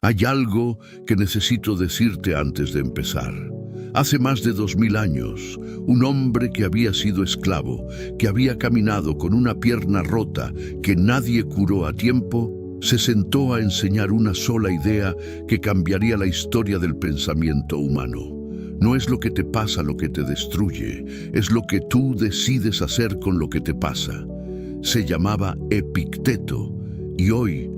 Hay algo que necesito decirte antes de empezar. Hace más de 2000 años, un hombre que había sido esclavo, que había caminado con una pierna rota, que nadie curó a tiempo, se sentó a enseñar una sola idea que cambiaría la historia del pensamiento humano. No es lo que te pasa lo que te destruye, es lo que tú decides hacer con lo que te pasa. Se llamaba Epicteto, y hoy,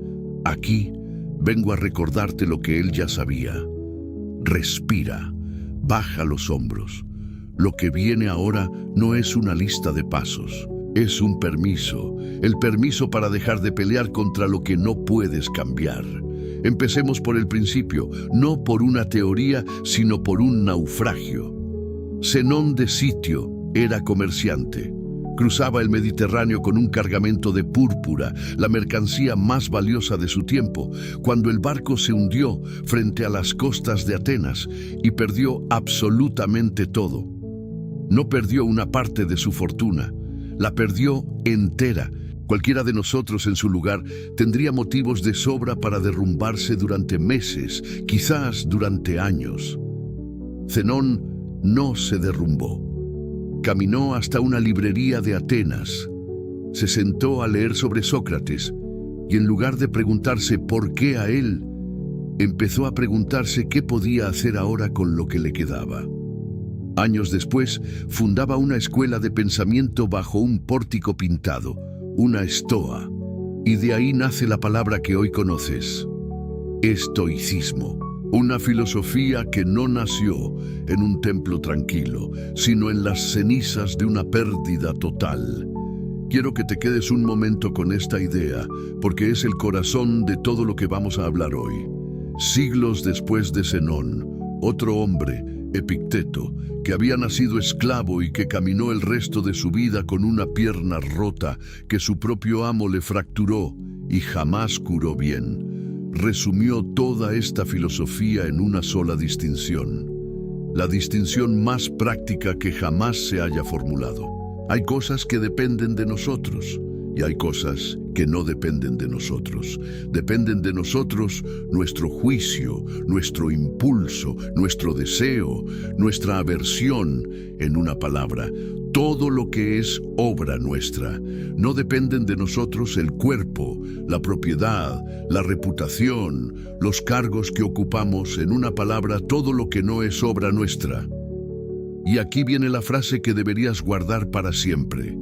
aquí, vengo a recordarte lo que él ya sabía. Respira, baja los hombros. Lo que viene ahora no es una lista de pasos, es un permiso, el permiso para dejar de pelear contra lo que no puedes cambiar. Empecemos por el principio, no por una teoría, sino por un naufragio. Zenón de Sitio era comerciante. Cruzaba el Mediterráneo con un cargamento de púrpura, la mercancía más valiosa de su tiempo, cuando el barco se hundió frente a las costas de Atenas y perdió absolutamente todo. No perdió una parte de su fortuna, la perdió entera. Cualquiera de nosotros en su lugar tendría motivos de sobra para derrumbarse durante meses, quizás durante años. Zenón no se derrumbó. Caminó hasta una librería de Atenas. Se sentó a leer sobre Sócrates y en lugar de preguntarse por qué a él, empezó a preguntarse qué podía hacer ahora con lo que le quedaba. Años después, fundaba una escuela de pensamiento bajo un pórtico pintado, una estoa, y de ahí nace la palabra que hoy conoces, estoicismo. Una filosofía que no nació en un templo tranquilo, sino en las cenizas de una pérdida total. Quiero que te quedes un momento con esta idea, porque es el corazón de todo lo que vamos a hablar hoy. Siglos después de Zenón, otro hombre, Epicteto, que había nacido esclavo y que caminó el resto de su vida con una pierna rota que su propio amo le fracturó y jamás curó bien, resumió toda esta filosofía en una sola distinción, la distinción más práctica que jamás se haya formulado. Hay cosas que dependen de nosotros y hay cosas que no dependen de nosotros. Dependen de nosotros nuestro juicio, nuestro impulso, nuestro deseo, nuestra aversión, en una palabra, todo lo que es obra nuestra. No dependen de nosotros el cuerpo, la propiedad, la reputación, los cargos que ocupamos, en una palabra, todo lo que no es obra nuestra. Y aquí viene la frase que deberías guardar para siempre.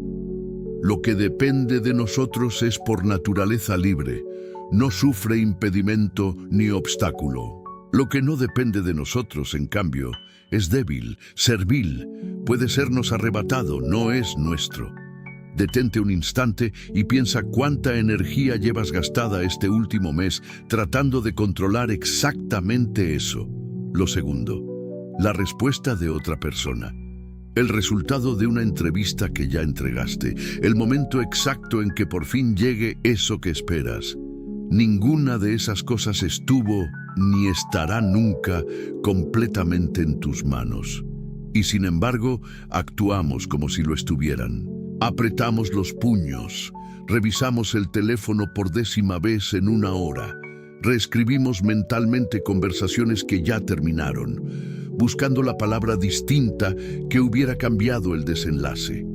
Lo que depende de nosotros es por naturaleza libre, no sufre impedimento ni obstáculo. Lo que no depende de nosotros, en cambio, es débil, servil, puede sernos arrebatado, no es nuestro. Detente un instante y piensa cuánta energía llevas gastada este último mes tratando de controlar exactamente eso. Lo segundo, la respuesta de otra persona. El resultado de una entrevista que ya entregaste, el momento exacto en que por fin llegue eso que esperas. Ninguna de esas cosas estuvo ni estará nunca completamente en tus manos. Y sin embargo, actuamos como si lo estuvieran. Apretamos los puños, revisamos el teléfono por 10ª vez en una hora, reescribimos mentalmente conversaciones que ya terminaron, buscando la palabra distinta que hubiera cambiado el desenlace.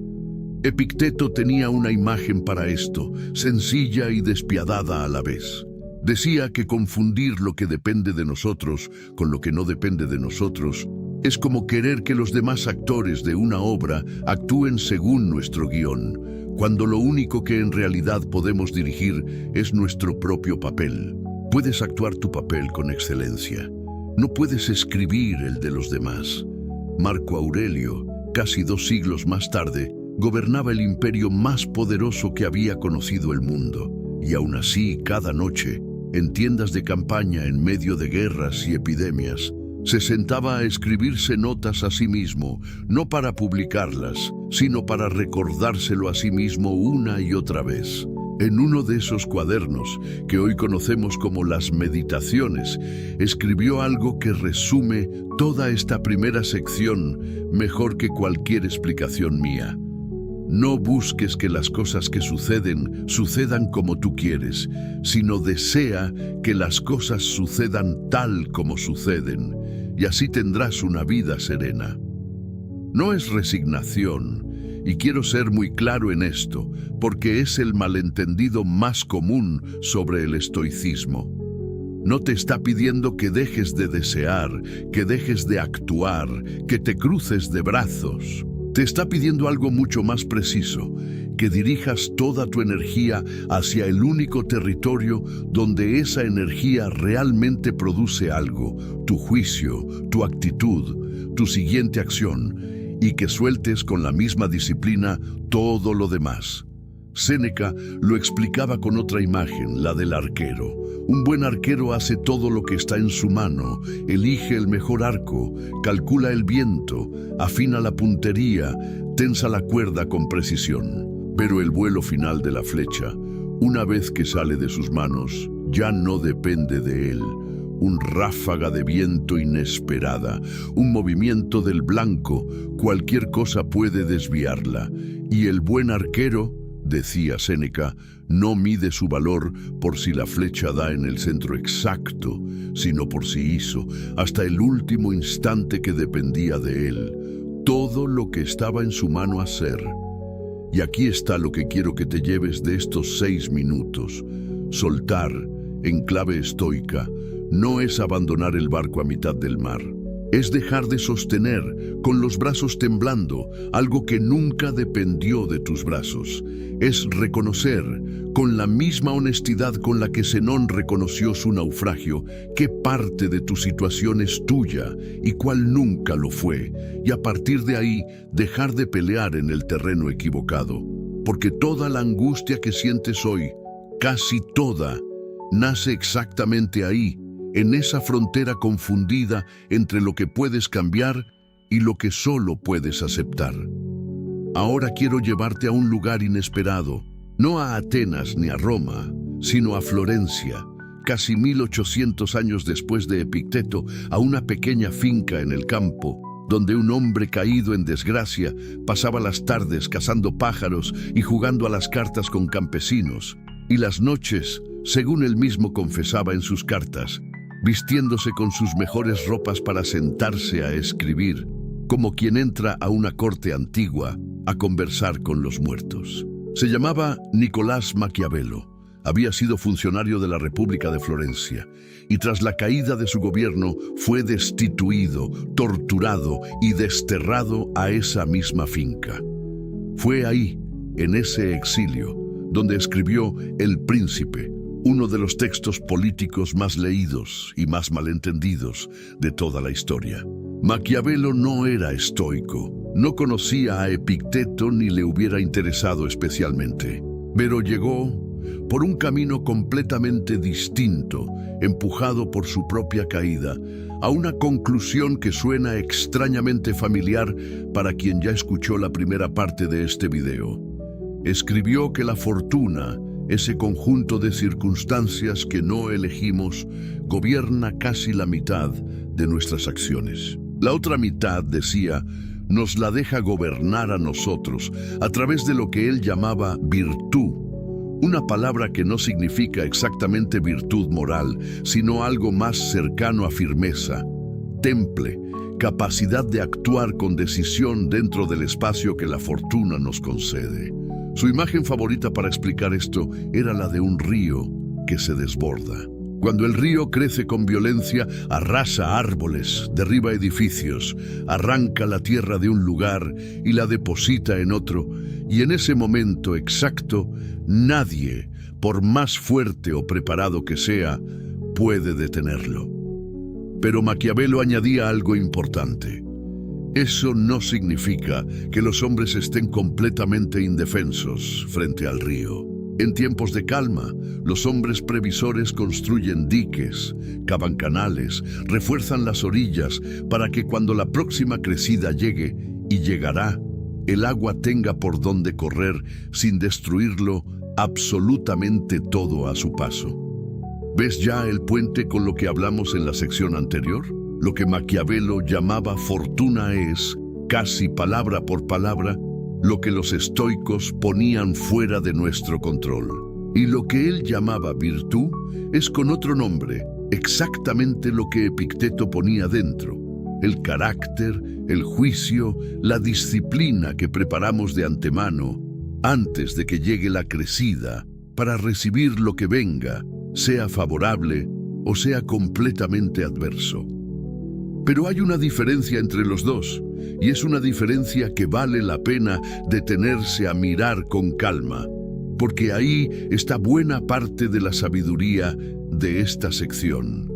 Epicteto tenía una imagen para esto, sencilla y despiadada a la vez. Decía que confundir lo que depende de nosotros con lo que no depende de nosotros es como querer que los demás actores de una obra actúen según nuestro guión, cuando lo único que en realidad podemos dirigir es nuestro propio papel. Puedes actuar tu papel con excelencia. No puedes escribir el de los demás. Marco Aurelio, casi 2 siglos más tarde, gobernaba el imperio más poderoso que había conocido el mundo. Y aún así, cada noche, en tiendas de campaña en medio de guerras y epidemias, se sentaba a escribirse notas a sí mismo, no para publicarlas, sino para recordárselo a sí mismo una y otra vez. En uno de esos cuadernos, que hoy conocemos como las Meditaciones, escribió algo que resume toda esta primera sección mejor que cualquier explicación mía. No busques que las cosas que sucedan como tú quieres, sino desea que las cosas sucedan tal como suceden, y así tendrás una vida serena. No es resignación, y quiero ser muy claro en esto, porque es el malentendido más común sobre el estoicismo. No te está pidiendo que dejes de desear, que dejes de actuar, que te cruces de brazos. Te está pidiendo algo mucho más preciso, que dirijas toda tu energía hacia el único territorio donde esa energía realmente produce algo, tu juicio, tu actitud, tu siguiente acción, y que sueltes con la misma disciplina todo lo demás. Séneca lo explicaba con otra imagen, la del arquero. Un buen arquero hace todo lo que está en su mano, elige el mejor arco, calcula el viento, afina la puntería, tensa la cuerda con precisión. Pero el vuelo final de la flecha, una vez que sale de sus manos, ya no depende de él. Un ráfaga de viento inesperada, un movimiento del blanco, cualquier cosa puede desviarla. Y el buen arquero, decía Séneca, no mide su valor por si la flecha da en el centro exacto, sino por si hizo, hasta el último instante que dependía de él, todo lo que estaba en su mano hacer. Y aquí está lo que quiero que te lleves de estos 6 minutos. Soltar, en clave estoica, no es abandonar el barco a mitad del mar. Es dejar de sostener, con los brazos temblando, algo que nunca dependió de tus brazos. Es reconocer, con la misma honestidad con la que Zenón reconoció su naufragio, qué parte de tu situación es tuya y cuál nunca lo fue, y a partir de ahí dejar de pelear en el terreno equivocado. Porque toda la angustia que sientes hoy, casi toda, nace exactamente ahí, en esa frontera confundida entre lo que puedes cambiar y lo que solo puedes aceptar. Ahora quiero llevarte a un lugar inesperado, no a Atenas ni a Roma, sino a Florencia, casi 1800 años después de Epicteto, a una pequeña finca en el campo, donde un hombre caído en desgracia pasaba las tardes cazando pájaros y jugando a las cartas con campesinos, y las noches, según él mismo confesaba en sus cartas, vistiéndose con sus mejores ropas para sentarse a escribir, como quien entra a una corte antigua a conversar con los muertos. Se llamaba Nicolás Maquiavelo, había sido funcionario de la República de Florencia, y tras la caída de su gobierno fue destituido, torturado y desterrado a esa misma finca. Fue ahí, en ese exilio, donde escribió El Príncipe, uno de los textos políticos más leídos y más malentendidos de toda la historia. Maquiavelo no era estoico, no conocía a Epicteto ni le hubiera interesado especialmente, pero llegó por un camino completamente distinto, empujado por su propia caída, a una conclusión que suena extrañamente familiar para quien ya escuchó la primera parte de este video. Escribió que la fortuna, ese conjunto de circunstancias que no elegimos, gobierna casi la mitad de nuestras acciones. La otra mitad, decía, nos la deja gobernar a nosotros a través de lo que él llamaba virtud, una palabra que no significa exactamente virtud moral, sino algo más cercano a firmeza, temple, capacidad de actuar con decisión dentro del espacio que la fortuna nos concede. Su imagen favorita para explicar esto era la de un río que se desborda. Cuando el río crece con violencia, arrasa árboles, derriba edificios, arranca la tierra de un lugar y la deposita en otro, y en ese momento exacto, nadie, por más fuerte o preparado que sea, puede detenerlo. Pero Maquiavelo añadía algo importante. Eso no significa que los hombres estén completamente indefensos frente al río. En tiempos de calma, los hombres previsores construyen diques, cavan canales, refuerzan las orillas para que cuando la próxima crecida llegue, y llegará, el agua tenga por dónde correr sin destruirlo absolutamente todo a su paso. ¿Ves ya el puente con lo que hablamos en la sección anterior? Lo que Maquiavelo llamaba fortuna es, casi palabra por palabra, lo que los estoicos ponían fuera de nuestro control. Y lo que él llamaba virtud es con otro nombre, exactamente lo que Epicteto ponía dentro: el carácter, el juicio, la disciplina que preparamos de antemano antes de que llegue la crecida para recibir lo que venga, sea favorable o sea completamente adverso. Pero hay una diferencia entre los dos, y es una diferencia que vale la pena detenerse a mirar con calma, porque ahí está buena parte de la sabiduría de esta sección.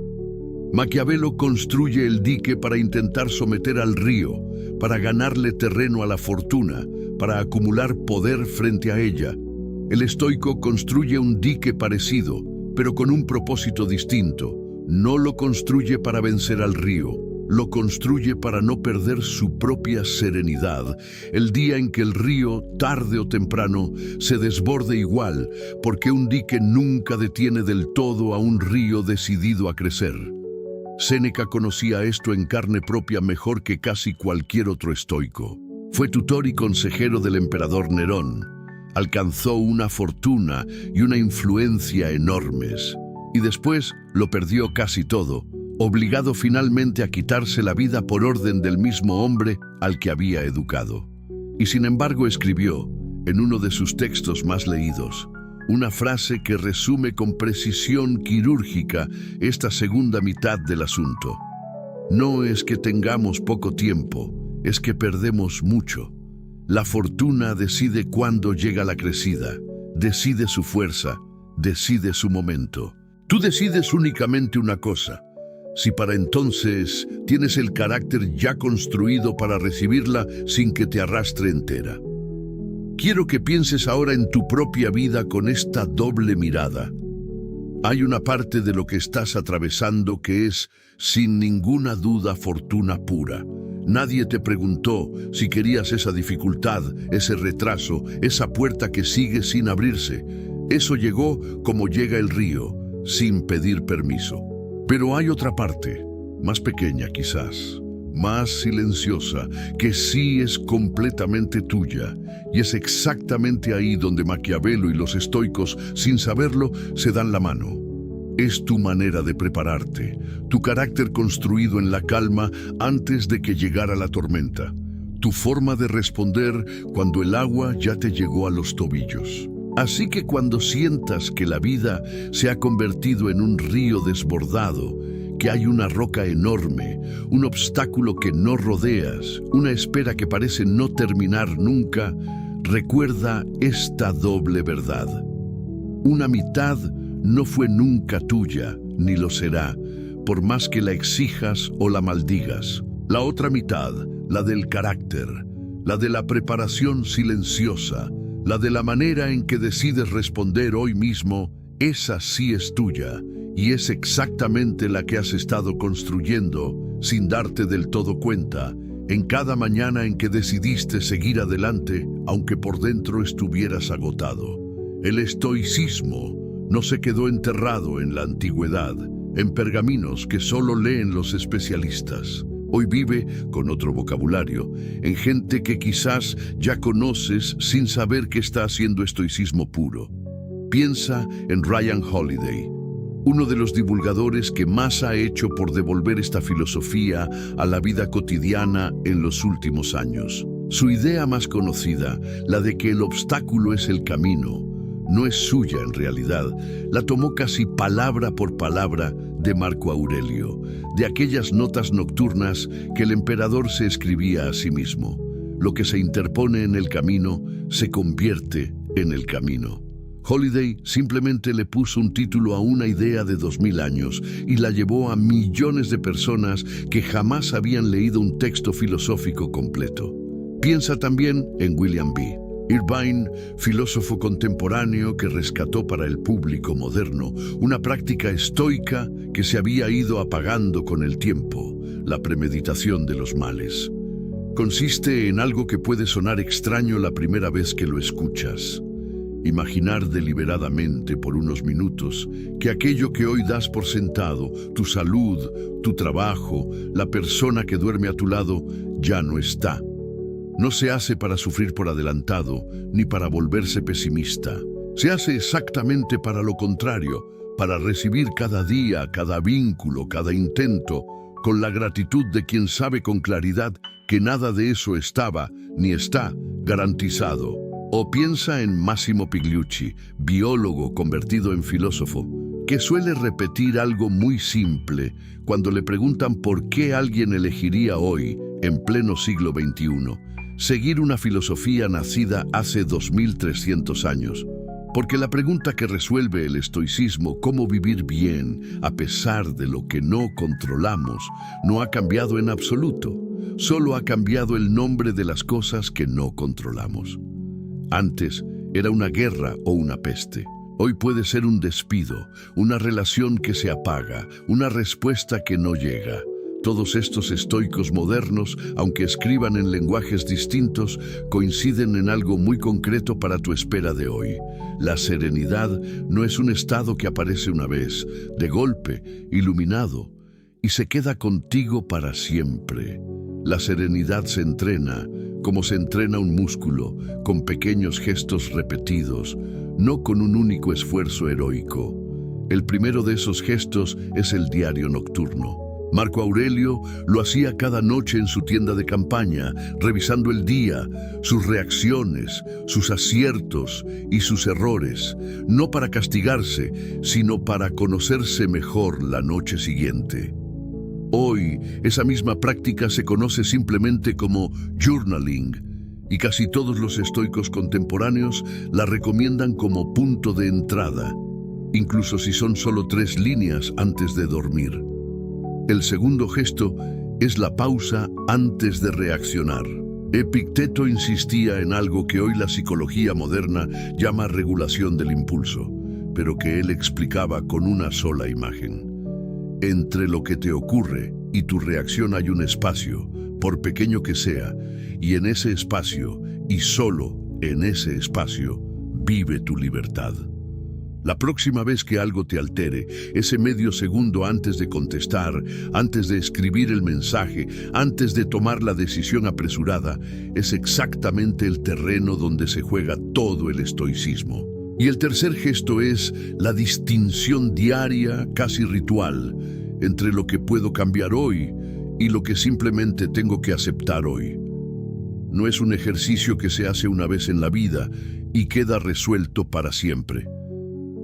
Maquiavelo construye el dique para intentar someter al río, para ganarle terreno a la fortuna, para acumular poder frente a ella. El estoico construye un dique parecido, pero con un propósito distinto. No lo construye para vencer al río, lo construye para no perder su propia serenidad el día en que el río, tarde o temprano, se desborde igual, porque un dique nunca detiene del todo a un río decidido a crecer. Séneca conocía esto en carne propia mejor que casi cualquier otro estoico. Fue tutor y consejero del emperador Nerón. Alcanzó una fortuna y una influencia enormes, y después lo perdió casi todo, obligado finalmente a quitarse la vida por orden del mismo hombre al que había educado. Y sin embargo escribió, en uno de sus textos más leídos, una frase que resume con precisión quirúrgica esta segunda mitad del asunto: no es que tengamos poco tiempo, es que perdemos mucho. La fortuna decide cuándo llega la crecida, decide su fuerza, decide su momento. Tú decides únicamente una cosa: si para entonces tienes el carácter ya construido para recibirla sin que te arrastre entera. Quiero que pienses ahora en tu propia vida con esta doble mirada. Hay una parte de lo que estás atravesando que es, sin ninguna duda, fortuna pura. Nadie te preguntó si querías esa dificultad, ese retraso, esa puerta que sigue sin abrirse. Eso llegó como llega el río, sin pedir permiso. Pero hay otra parte, más pequeña quizás, más silenciosa, que sí es completamente tuya, y es exactamente ahí donde Maquiavelo y los estoicos, sin saberlo, se dan la mano. Es tu manera de prepararte, tu carácter construido en la calma antes de que llegara la tormenta, tu forma de responder cuando el agua ya te llegó a los tobillos. Así que cuando sientas que la vida se ha convertido en un río desbordado, que hay una roca enorme, un obstáculo que no rodeas, una espera que parece no terminar nunca, recuerda esta doble verdad. Una mitad no fue nunca tuya, ni lo será, por más que la exijas o la maldigas. La otra mitad, la del carácter, la de la preparación silenciosa, la de la manera en que decides responder hoy mismo, esa sí es tuya, y es exactamente la que has estado construyendo, sin darte del todo cuenta, en cada mañana en que decidiste seguir adelante, aunque por dentro estuvieras agotado. El estoicismo no se quedó enterrado en la antigüedad, en pergaminos que solo leen los especialistas. Hoy vive, con otro vocabulario, en gente que quizás ya conoces sin saber que está haciendo estoicismo puro. Piensa en Ryan Holiday, uno de los divulgadores que más ha hecho por devolver esta filosofía a la vida cotidiana en los últimos años. Su idea más conocida, la de que el obstáculo es el camino, no es suya en realidad, la tomó casi palabra por palabra de Marco Aurelio, de aquellas notas nocturnas que el emperador se escribía a sí mismo. Lo que se interpone en el camino se convierte en el camino. Holiday simplemente le puso un título a una idea de 2000 años y la llevó a millones de personas que jamás habían leído un texto filosófico completo. Piensa también en William B. Irvine, filósofo contemporáneo que rescató para el público moderno una práctica estoica que se había ido apagando con el tiempo, la premeditación de los males. Consiste en algo que puede sonar extraño la primera vez que lo escuchas. Imaginar deliberadamente por unos minutos que aquello que hoy das por sentado, tu salud, tu trabajo, la persona que duerme a tu lado, ya no está. No se hace para sufrir por adelantado, ni para volverse pesimista. Se hace exactamente para lo contrario, para recibir cada día, cada vínculo, cada intento, con la gratitud de quien sabe con claridad que nada de eso estaba, ni está, garantizado. O piensa en Massimo Pigliucci, biólogo convertido en filósofo, que suele repetir algo muy simple cuando le preguntan por qué alguien elegiría hoy, en pleno siglo XXI, seguir una filosofía nacida hace 2300 años. Porque la pregunta que resuelve el estoicismo, cómo vivir bien a pesar de lo que no controlamos, no ha cambiado en absoluto. Solo ha cambiado el nombre de las cosas que no controlamos. Antes era una guerra o una peste. Hoy puede ser un despido, una relación que se apaga, una respuesta que no llega. Todos estos estoicos modernos, aunque escriban en lenguajes distintos, coinciden en algo muy concreto para tu espera de hoy. La serenidad no es un estado que aparece una vez, de golpe, iluminado, y se queda contigo para siempre. La serenidad se entrena, como se entrena un músculo, con pequeños gestos repetidos, no con un único esfuerzo heroico. El primero de esos gestos es el diario nocturno. Marco Aurelio lo hacía cada noche en su tienda de campaña, revisando el día, sus reacciones, sus aciertos y sus errores, no para castigarse, sino para conocerse mejor la noche siguiente. Hoy, esa misma práctica se conoce simplemente como journaling, y casi todos los estoicos contemporáneos la recomiendan como punto de entrada, incluso si son solo 3 líneas antes de dormir. El segundo gesto es la pausa antes de reaccionar. Epicteto insistía en algo que hoy la psicología moderna llama regulación del impulso, pero que él explicaba con una sola imagen. Entre lo que te ocurre y tu reacción hay un espacio, por pequeño que sea, y en ese espacio, y solo en ese espacio, vive tu libertad. La próxima vez que algo te altere, ese medio segundo antes de contestar, antes de escribir el mensaje, antes de tomar la decisión apresurada, es exactamente el terreno donde se juega todo el estoicismo. Y el tercer gesto es la distinción diaria, casi ritual, entre lo que puedo cambiar hoy y lo que simplemente tengo que aceptar hoy. No es un ejercicio que se hace una vez en la vida y queda resuelto para siempre.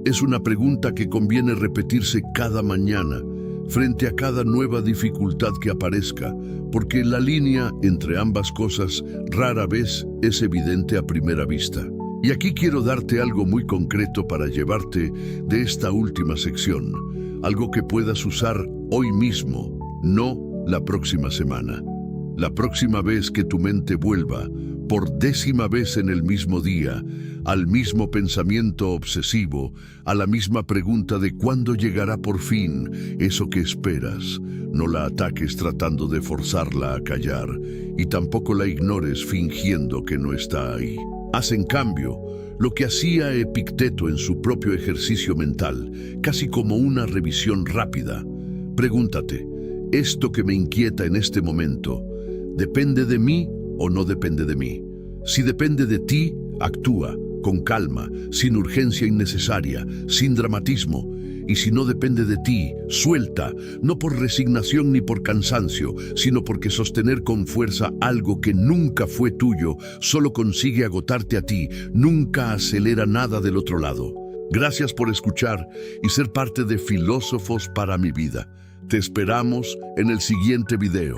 Es una pregunta que conviene repetirse cada mañana, frente a cada nueva dificultad que aparezca, porque la línea entre ambas cosas rara vez es evidente a primera vista. Y aquí quiero darte algo muy concreto para llevarte de esta última sección, algo que puedas usar hoy mismo, no la próxima semana. La próxima vez que tu mente vuelva, por 10ª vez en el mismo día, al mismo pensamiento obsesivo, a la misma pregunta de cuándo llegará por fin eso que esperas, no la ataques tratando de forzarla a callar y tampoco la ignores fingiendo que no está ahí. Haz en cambio lo que hacía Epicteto en su propio ejercicio mental, casi como una revisión rápida. Pregúntate, ¿esto que me inquieta en este momento depende de mí o no depende de mí? Si depende de ti, actúa con calma, sin urgencia innecesaria, sin dramatismo. Y si no depende de ti, suelta, no por resignación ni por cansancio, sino porque sostener con fuerza algo que nunca fue tuyo solo consigue agotarte a ti, nunca acelera nada del otro lado. Gracias por escuchar y ser parte de Filósofos para mi vida. Te esperamos en el siguiente video.